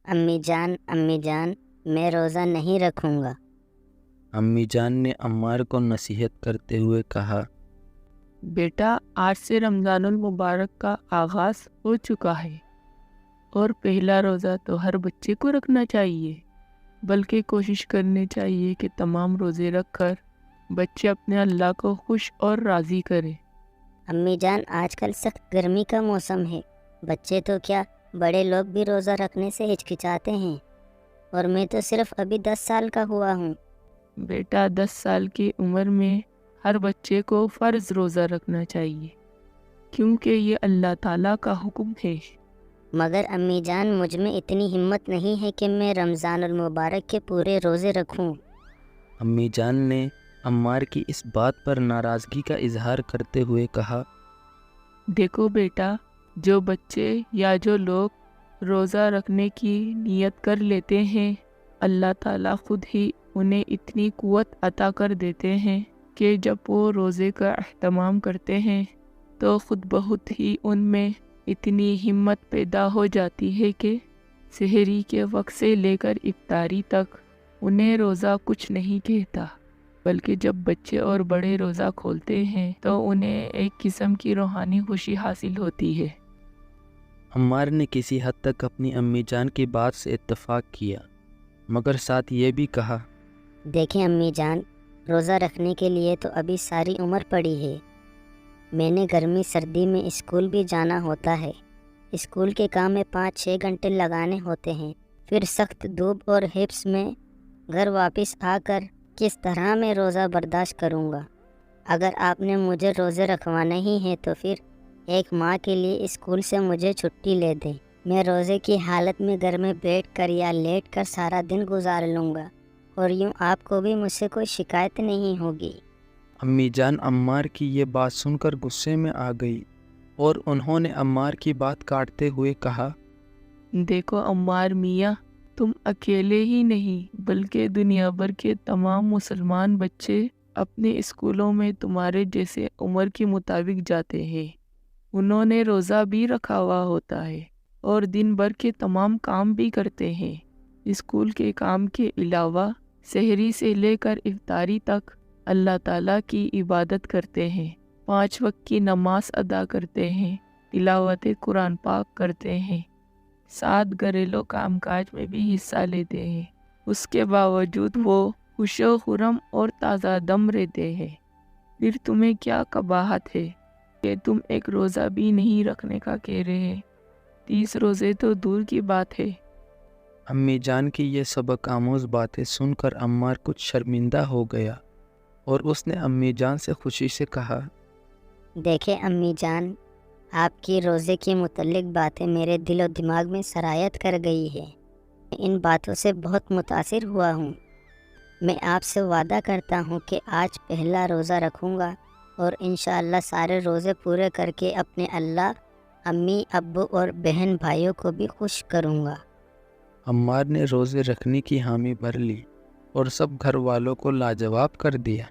امی جان میں روزہ نہیں رکھوں گا۔ امی جان نے عمار کو نصیحت کرتے ہوئے کہا، بیٹا آج سے رمضان المبارک کا آغاز ہو چکا ہے اور پہلا روزہ تو ہر بچے کو رکھنا چاہیے، بلکہ کوشش کرنی چاہیے کہ تمام روزے رکھ کر بچے اپنے اللہ کو خوش اور راضی کریں۔ امی جان آج کل سخت گرمی کا موسم ہے، بچے تو کیا بڑے لوگ بھی روزہ رکھنے سے ہچکچاتے ہیں، اور میں تو صرف ابھی 10 سال کا ہوا ہوں۔ بیٹا 10 سال کی عمر میں ہر بچے کو فرض روزہ رکھنا چاہیے، کیونکہ یہ اللہ تعالیٰ کا حکم ہے۔ مگر امی جان مجھ میں اتنی ہمت نہیں ہے کہ میں رمضان المبارک کے پورے روزے رکھوں۔ امی جان نے عمار کی اس بات پر ناراضگی کا اظہار کرتے ہوئے کہا، دیکھو بیٹا، جو بچے یا جو لوگ روزہ رکھنے کی نیت کر لیتے ہیں، اللہ تعالیٰ خود ہی انہیں اتنی قوت عطا کر دیتے ہیں کہ جب وہ روزے کا اہتمام کرتے ہیں تو خود بہت ہی ان میں اتنی ہمت پیدا ہو جاتی ہے کہ سحری کے وقت سے لے کر افطاری تک انہیں روزہ کچھ نہیں کہتا، بلکہ جب بچے اور بڑے روزہ کھولتے ہیں تو انہیں ایک قسم کی روحانی خوشی حاصل ہوتی ہے۔ عمار نے کسی حد تک اپنی امی جان کی بات سے اتفاق کیا، مگر ساتھ یہ بھی کہا، دیکھیں امی جان، روزہ رکھنے کے لیے تو ابھی ساری عمر پڑی ہے۔ میں نے گرمی سردی میں اسکول بھی جانا ہوتا ہے، اسکول کے کام میں 5-6 گھنٹے لگانے ہوتے ہیں، پھر سخت دھوپ اور حبس میں گھر واپس آ کر کس طرح میں روزہ برداشت کروں گا؟ اگر آپ نے مجھے روزے رکھوانا ہی ہے تو پھر ایک ماہ کے لیے اسکول سے مجھے چھٹی لے دیں، میں روزے کی حالت میں گھر میں بیٹھ کر یا لیٹ کر سارا دن گزار لوں گا، اور یوں آپ کو بھی مجھ سے کوئی شکایت نہیں ہوگی۔ امی جان عمار کی یہ بات سن کر غصے میں آ گئی اور انہوں نے عمار کی بات کاٹتے ہوئے کہا، دیکھو عمار میاں، تم اکیلے ہی نہیں بلکہ دنیا بھر کے تمام مسلمان بچے اپنے اسکولوں میں تمہارے جیسے عمر کے مطابق جاتے ہیں، انہوں نے روزہ بھی رکھا ہوا ہوتا ہے اور دن بھر کے تمام کام بھی کرتے ہیں۔ اسکول کے کام کے علاوہ سحری سے لے کر افطاری تک اللہ تعالیٰ کی عبادت کرتے ہیں، 5 وقت کی نماز ادا کرتے ہیں، تلاوت قرآن پاک کرتے ہیں، 7 گھریلو کام کاج میں بھی حصہ لیتے ہیں، اس کے باوجود وہ خوش و خرم اور تازہ دم رہتے ہیں۔ پھر تمہیں کیا قباحت ہے کہ تم ایک روزہ بھی نہیں رکھنے کا کہہ رہے ہیں؟ 30 روزے تو دور کی بات ہے۔ امی جان کی یہ سبق آموز باتیں سن کر عمار کچھ شرمندہ ہو گیا اور اس نے امی جان سے خوشی سے کہا، دیکھیں امی جان، آپ کی روزے کے متعلق باتیں میرے دل و دماغ میں سرایت کر گئی ہے، میں ان باتوں سے بہت متاثر ہوا ہوں۔ میں آپ سے وعدہ کرتا ہوں کہ آج پہلا روزہ رکھوں گا اور انشاءاللہ سارے روزے پورے کر کے اپنے اللہ، امی، ابو اور بہن بھائیوں کو بھی خوش کروں گا۔ عمار نے روزے رکھنے کی حامی بھر لی اور سب گھر والوں کو لاجواب کر دیا۔